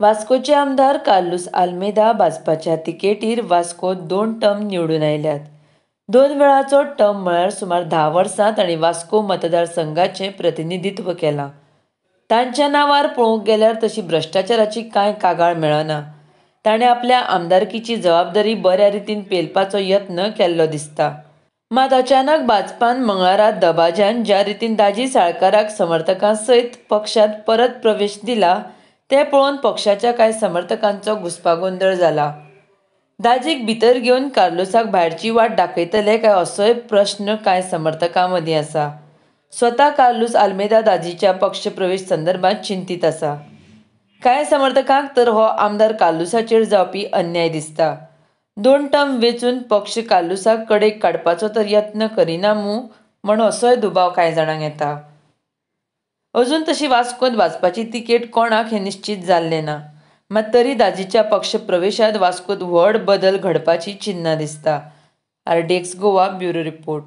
वास्कोचे आमदार कार्लोस आल्मेदा भाजपाच्या तिकेटीर वास्कोत 2 टर्म निवडून आयल्यात. 2 वेळाचो टर्म म्हळ्यार सुमार 10 वर्सां तांणी वास्को मतदारसंघाचें प्रतिनिधित्व केलां. तांच्या नांवार पळोवंक गेल्यार तशी भ्रश्टाचाराची कांय कागाळ मेळना. ताणें आपल्या आमदारकीची जबाबदारी बऱ्या रितीन पेलपाचो यत्न केल्लो दिसता. मात अचानक भाजपान मंगळारा दबाज्यान ज्या रितीन दाजी साळकाराक समर्थकां सयत पक्षांत परत प्रवेश दिला तें पळोवन पक्षाच्या कांय समर्थकांचो घुसपागोंदळ जाला. दाजीक भितर घेवन कार्लोसाक भायरची वाट दाखयतले काय असोय प्रस्न कांय समर्थकां मदीं आसा. स्वता कार्लोस आल्मेदा दाजीच्या पक्ष प्रवेश संदर्भात चिंतीत आसा. कांय समर्थकांक तर हो आमदार कार्लोसाचेर जावपी अन्याय दिसता. 2 टर्म वेंचून पक्ष कार्लोसाक कडेक काडपाचो तर यत्न करिना म्हण असोय दुबाव कांय जाणांक येता. अजून तशी वास्कोंत भाजपाची तिकेट कोणाक हें निश्चीत जाल्लें ना. मात तरी दाजीच्या पक्ष प्रवेशांत वास्कोंत व्हड बदल घडपाची चिन्नां दिसता. RDX Goa bureau report.